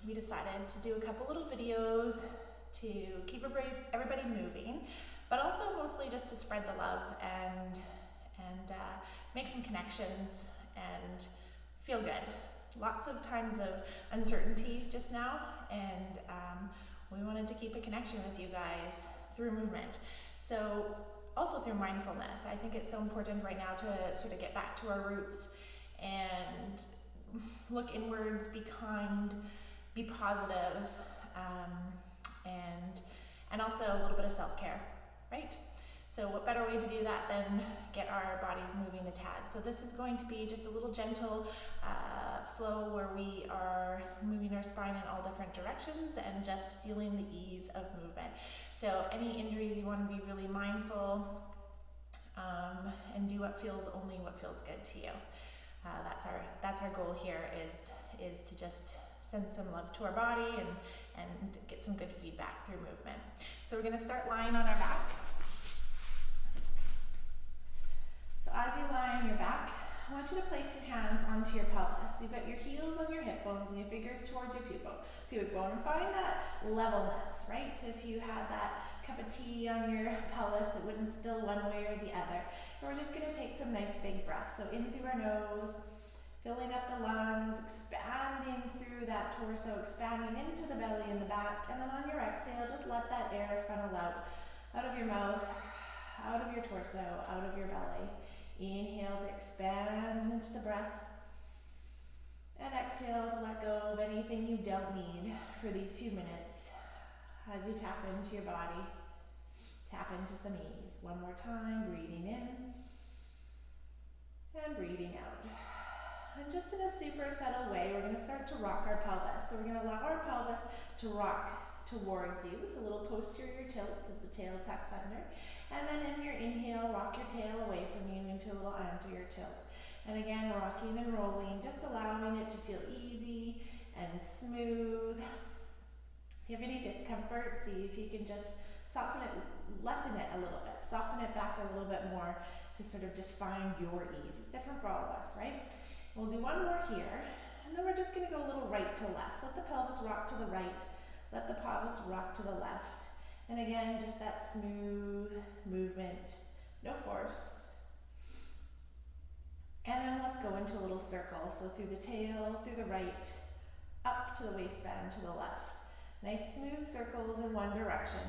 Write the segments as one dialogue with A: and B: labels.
A: we decided to do a couple little videos to keep everybody moving, but also mostly just to spread the love and make some connections and feel good. Lots of times of uncertainty just now, and we wanted to keep a connection with you guys through movement. So also through mindfulness. I think it's so important right now to sort of get back to our roots and look inwards, be kind, be positive, and also a little bit of self-care, right? So what better way to do that than get our bodies moving a tad. So this is going to be just a little gentle flow where we are moving our spine in all different directions and just feeling the ease of movement. So any injuries, you want to be really mindful and do only what feels good to you. That's our goal here is to just send some love to our body and get some good feedback through movement. So we're going to start lying on our back. So as you lie on your back, I want you to place your hands onto your pelvis. So you've got your heels on your hip bones and your fingers towards your pubic bone, and find that levelness, right? So if you had that cup of tea on your pelvis, it wouldn't spill one way or the other. And we're just going to take some nice big breaths. So in through our nose, filling up the lungs, expanding through that torso, expanding into the belly and the back, and then on your exhale, just let that air funnel out of your mouth, out of your torso, out of your belly. Inhale to expand into the breath, and exhale to let go of anything you don't need for these few minutes as you tap into your body, tap into some ease. One more time, breathing in and breathing out. And just in a super subtle way, we're going to start to rock our pelvis. So we're going to allow our pelvis to rock towards you. So a little posterior tilt as the tail tucks under. And then in your inhale, rock your tail away from you into a little anterior tilt. And again, rocking and rolling, just allowing it to feel easy and smooth. If you have any discomfort, see if you can just soften it, lessen it a little bit, soften it back a little bit more to sort of just find your ease. It's different for all of us, right? We'll do one more here, and then we're just going to go a little right to left. Let the pelvis rock to the right, let the pelvis rock to the left. And again, just that smooth movement, no force. And then let's go into a little circle. So through the tail, through the right, up to the waistband to the left. Nice smooth circles in one direction.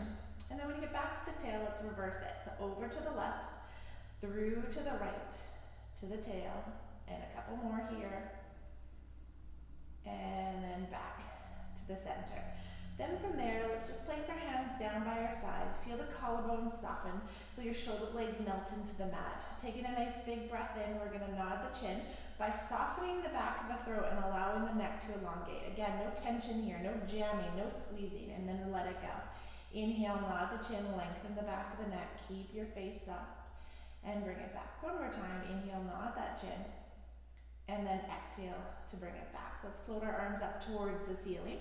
A: And then when you get back to the tail, let's reverse it. So over to the left, through to the right, to the tail, and a couple more here. And then back to the center. Then from there, let's just place our hands down by our sides. Feel the collarbones soften. Feel your shoulder blades melt into the mat. Taking a nice big breath in, we're going to nod the chin by softening the back of the throat and allowing the neck to elongate. Again, no tension here, no jamming, no squeezing, and then let it go. Inhale, nod the chin, lengthen the back of the neck. Keep your face soft and bring it back. One more time. Inhale, nod that chin, and then exhale to bring it back. Let's float our arms up towards the ceiling.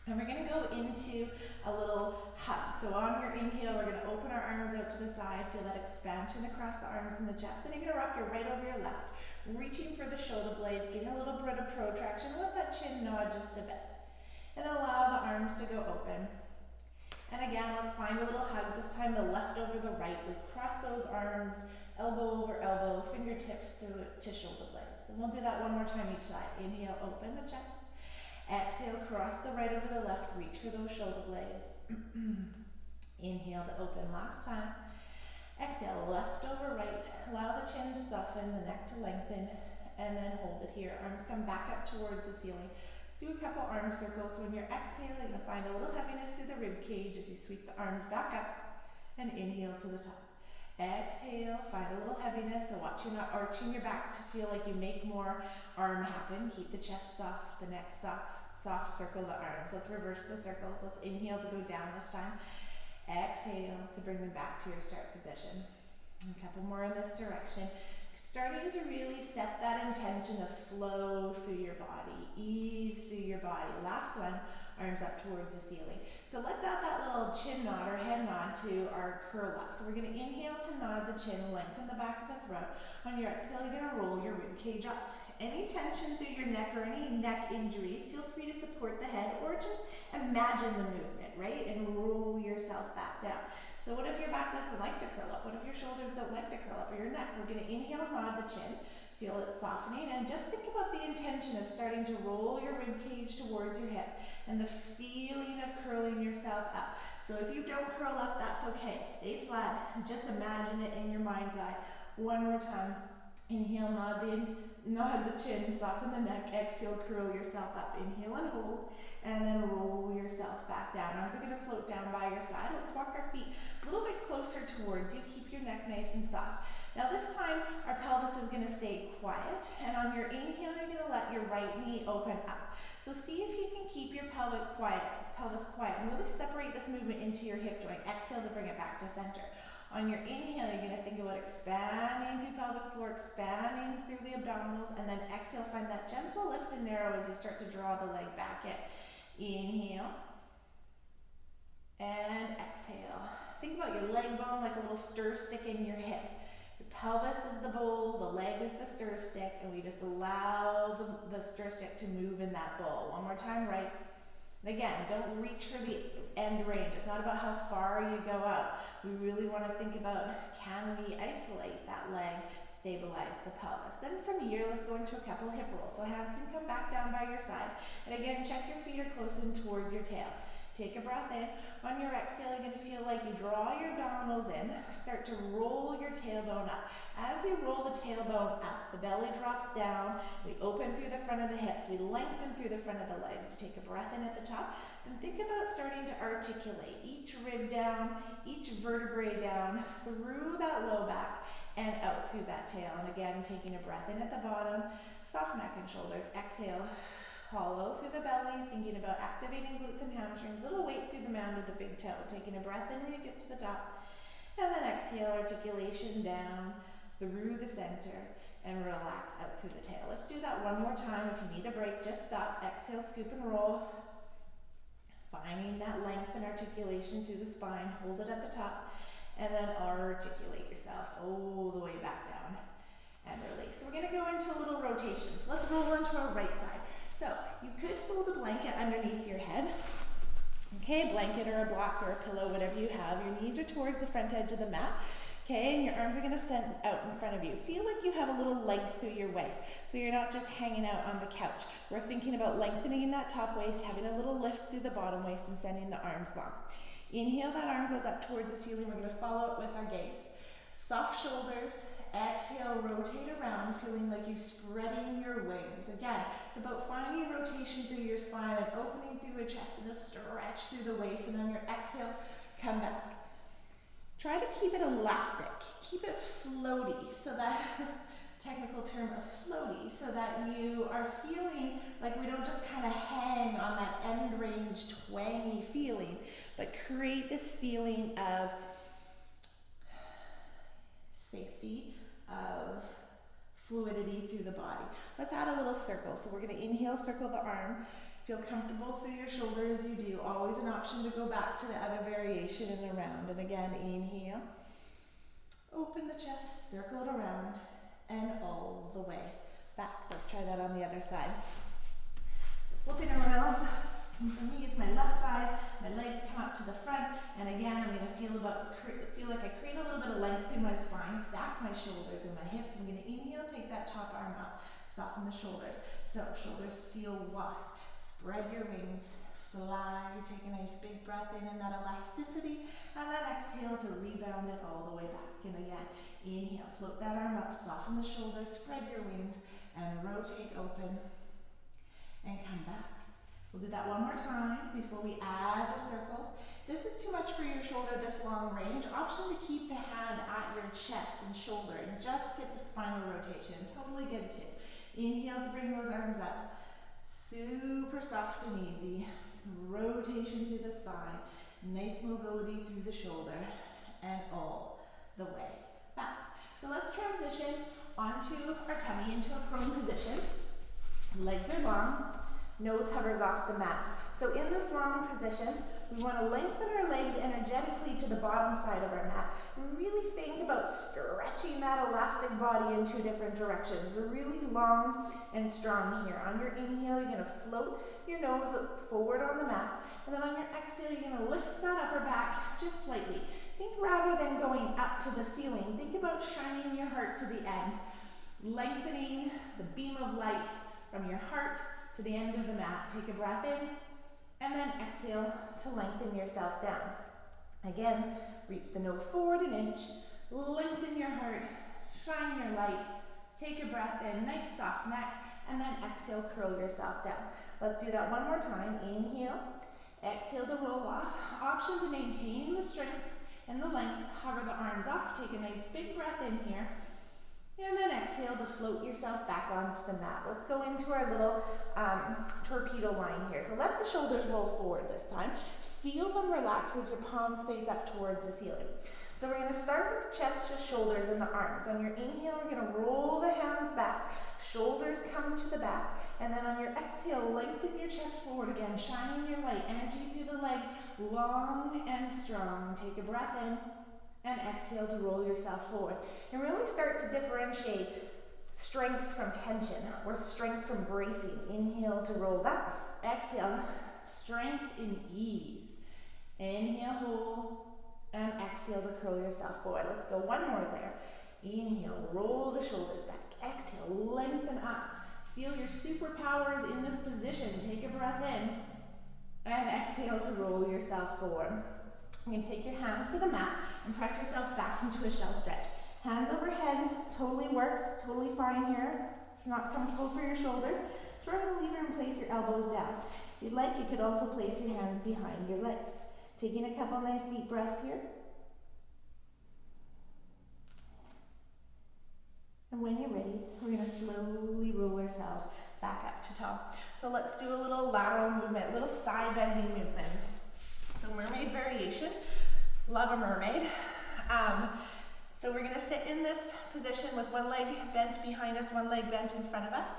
A: And we're going to go into a little hug. So on your inhale, we're going to open our arms out to the side. Feel that expansion across the arms and the chest. Then you're going to wrap your right over your left, reaching for the shoulder blades, getting a little bit of protraction. Let that chin nod just a bit. And allow the arms to go open. And again, let's find a little hug. This time the left over the right. We've crossed those arms, elbow over elbow, fingertips to shoulder blades. And we'll do that one more time each side. Inhale, open the chest. Exhale, cross the right over the left, reach for those shoulder blades. Inhale to open last time. Exhale, left over right. Allow the chin to soften, the neck to lengthen, and then hold it here. Arms come back up towards the ceiling. Let's do a couple arm circles. So when you're exhaling, you're going to find a little heaviness through the rib cage as you sweep the arms back up and inhale to the top. Exhale, find a little heaviness, so watch you're not arching your back to feel like you make more arm happen. Keep the chest soft, the neck soft, circle the arms. Let's reverse the circles. Let's inhale to go down this time. Exhale to bring them back to your start position. A couple more in this direction. Starting to really set that intention of flow through your body, ease through your body. Last one, arms up towards the ceiling. So let's add that little chin nod or head nod to our curl up. So we're going to inhale to nod the chin, lengthen the back of the throat. On your exhale, you're going to roll your rib cage up. Any tension through your neck or any neck injuries, feel free to support the head or just imagine the movement, right? And roll yourself back down. So what if your back doesn't like to curl up? What if your shoulders don't like to curl up, or your neck? We're gonna inhale, nod the chin. Feel it softening, and just think about the intention of starting to roll your rib cage towards your hip and the feeling of curling yourself up. So if you don't curl up, that's okay. Stay flat and just imagine it in your mind's eye. One more time. Inhale, nod the chin, soften the neck. Exhale, curl yourself up. Inhale and hold, and then roll yourself back down. Arms are going to float down by your side. Let's walk our feet a little bit closer towards you. Keep your neck nice and soft. Now this time, our pelvis is going to stay quiet, and on your inhale, you're going to let your right knee open up. So see if you can keep your pelvis quiet, and really separate this movement into your hip joint. Exhale to bring it back to center. On your inhale, you're going to think about expanding through pelvic floor, expanding through the abdominals, and then exhale, find that gentle lift and narrow as you start to draw the leg back in. Inhale, and exhale. Think about your leg bone like a little stir stick in your hip. Your pelvis is the bowl, the leg is the stir stick, and we just allow the stir stick to move in that bowl. One more time, right. And again, don't reach for the end range. It's not about how far you go out. We really want to think about, can we isolate that leg, stabilize the pelvis. Then from here, let's go into a couple hip rolls. So hands can come back down by your side. And again, check your feet are close in towards your tail. Take a breath in. On your exhale, you're going to feel like you draw your abdominals in. Start to roll your tailbone up. As you roll the tailbone up, the belly drops down. We open through the front of the hips. We lengthen through the front of the legs. You take a breath in at the top. And think about starting to articulate each rib down, each vertebrae down, through that low back and out through that tail. And again, taking a breath in at the bottom. Soft neck and shoulders. Exhale. Hollow through the belly, thinking about activating glutes and hamstrings. Little weight through the mound with the big toe. Taking a breath in when you get to the top. And then exhale, articulation down through the center and relax out through the tail. Let's do that one more time. If you need a break, just stop. Exhale, scoop and roll. Finding that length and articulation through the spine. Hold it at the top. And then articulate yourself all the way back down. And release. So we're going to go into a little rotation. So let's roll into our right side. So you could fold a blanket underneath your head. Okay, a blanket or a block or a pillow, whatever you have. Your knees are towards the front edge of the mat. Okay, and your arms are going to send out in front of you. Feel like you have a little length through your waist. So you're not just hanging out on the couch. We're thinking about lengthening that top waist, having a little lift through the bottom waist and sending the arms long. Inhale, that arm goes up towards the ceiling. We're going to follow it with our gaze. Soft shoulders. Exhale, rotate around, feeling like you're spreading your wings. Again, it's about finding rotation through your spine and opening through your chest and a stretch through the waist. And on your exhale, come back. Try to keep it elastic. Keep it floaty, so that, technical term of floaty, so that you are feeling like we don't just kind of hang on that end range twangy feeling, but create this feeling of safety, of fluidity through the body. Let's add a little circle. So we're going to inhale, circle the arm. Feel comfortable through your shoulder as you do. Always an option to go back to the other variation and around. And again, inhale. Open the chest, circle it around, and all the way back. Let's try that on the other side. So flipping around. For me, it's my left side. My legs come up to the front, and again, I'm going to feel like I create a little bit of length through my spine, stack my shoulders and my hips. I'm going to inhale, take that top arm up, soften the shoulders. So shoulders feel wide. Spread your wings, fly. Take a nice big breath in that elasticity, and then exhale to rebound it all the way back. And again, inhale, float that arm up, soften the shoulders, spread your wings, and rotate open, and come back. We'll do that one more time before we add the circles. This is too much for your shoulder, this long range. Option to keep the hand at your chest and shoulder and just get the spinal rotation. Totally good too. Inhale to bring those arms up. Super soft and easy. Rotation through the spine. Nice mobility through the shoulder and all the way back. So let's transition onto our tummy into a prone position. Legs are long. Nose hovers off the mat. So in this long position, we want to lengthen our legs energetically to the bottom side of our mat. And really think about stretching that elastic body in two different directions. We're really long and strong here. On your inhale, you're going to float your nose forward on the mat. And then on your exhale, you're going to lift that upper back just slightly. Think rather than going up to the ceiling, think about shining your heart to the end. Lengthening the beam of light from your heart to the end of the mat. Take a breath in, and then exhale to lengthen yourself down. Again, reach the nose forward an inch, lengthen your heart, shine your light, take a breath in, nice soft neck, and then exhale, curl yourself down. Let's do that one more time. Inhale, exhale to roll off. Option to maintain the strength and the length, hover the arms off, take a nice big breath in here, and then exhale to float yourself back onto the mat. Let's go into our little torpedo line here. So let the shoulders roll forward this time. Feel them relax as your palms face up towards the ceiling. So we're going to start with the chest, just shoulders, and the arms. On your inhale, we're going to roll the hands back. Shoulders come to the back. And then on your exhale, lengthen your chest forward again, shining your light, energy through the legs, long and strong. Take a breath in. And exhale to roll yourself forward. And really start to differentiate strength from tension or strength from bracing. Inhale to roll back. Exhale, strength in ease. Inhale, hold, and exhale to curl yourself forward. Let's go one more there. Inhale, roll the shoulders back. Exhale, lengthen up. Feel your superpowers in this position. Take a breath in, and exhale to roll yourself forward. You can take your hands to the mat and press yourself back into a shell stretch. Hands overhead totally works, totally fine here. If it's not comfortable for your shoulders, turn the lever and place your elbows down. If you'd like, you could also place your hands behind your legs. Taking a couple nice deep breaths here. And when you're ready, we're going to slowly roll ourselves back up to tall. So let's do a little lateral movement, a little side bending movement. So mermaid variation, love a mermaid. So we're gonna sit in this position with one leg bent behind us, one leg bent in front of us.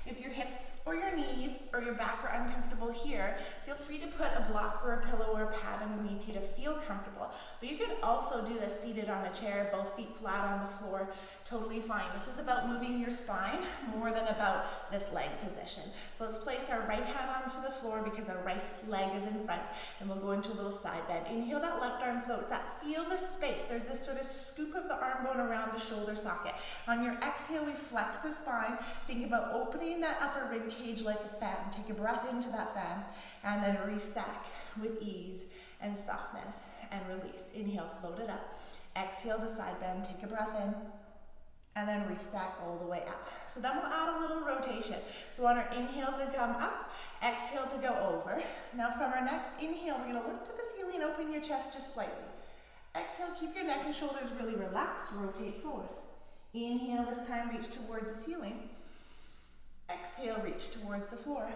A: If your hips or your knees or your back are uncomfortable here, feel free to put a block or a pillow or a pad underneath you to feel comfortable. But you could also do this seated on a chair, both feet flat on the floor, totally fine. This is about moving your spine more than about this leg position. So let's place our right hand onto the floor because our right leg is in front, and we'll go into a little side bend. Inhale, that left arm floats up. Feel the space. There's this sort of scoop of the arm bone around the shoulder socket. On your exhale, we flex the spine. Think about opening that upper rib cage like a fan. Take a breath into that fan, and then restack with ease and softness and release. Inhale, float it up. Exhale to side bend. Take a breath in, and then restack all the way up. So then we'll add a little rotation. So on our inhale to come up, exhale to go over. Now from our next inhale, we're gonna look to the ceiling, open your chest just slightly. Exhale, keep your neck and shoulders really relaxed, rotate forward. Inhale, this time reach towards the ceiling. Exhale, reach towards the floor.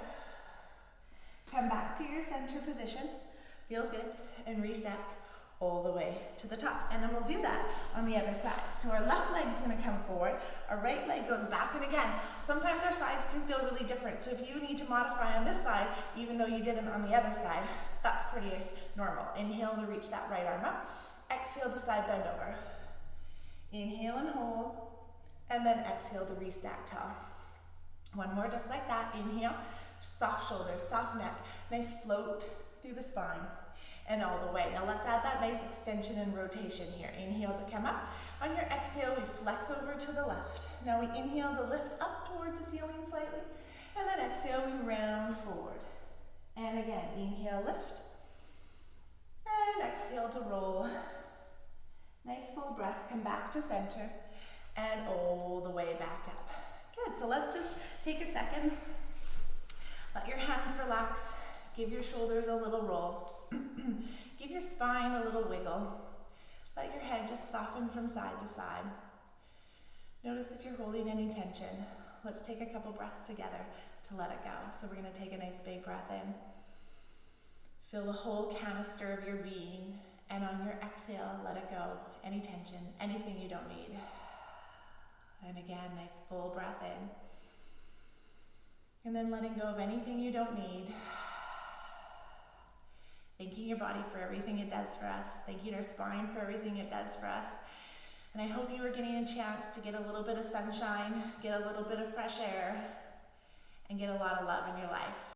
A: Come back to your center position, feels good, and restack all the way to the top. And then we'll do that on the other side. So our left leg is going to come forward, our right leg goes back, and again, sometimes our sides can feel really different. So if you need to modify on this side, even though you didn't on the other side, that's pretty normal. Inhale to reach that right arm up. Exhale to side bend over. Inhale and hold, and then exhale to restack tall. One more just like that. Inhale, soft shoulders, soft neck, nice float through the spine and all the way. Now let's add that nice extension and rotation here. Inhale to come up. On your exhale, we flex over to the left. Now we inhale to lift up towards the ceiling slightly, and then exhale, we round forward. And again, inhale, lift, and exhale to roll. Nice full breaths, come back to center, and all the way back up. Good, so let's just take a second. Let your hands relax. Give your shoulders a little roll. Give your spine a little wiggle. Let your head just soften from side to side. Notice if you're holding any tension. Let's take a couple breaths together to let it go. So we're going to take a nice big breath in. Fill the whole canister of your being. And on your exhale, let it go. Any tension, anything you don't need. And again, nice full breath in. And then letting go of anything you don't need. thanking your body for everything it does for us, thanking our spine for everything it does for us. And I hope you are getting a chance to get a little bit of sunshine, get a little bit of fresh air, and get a lot of love in your life.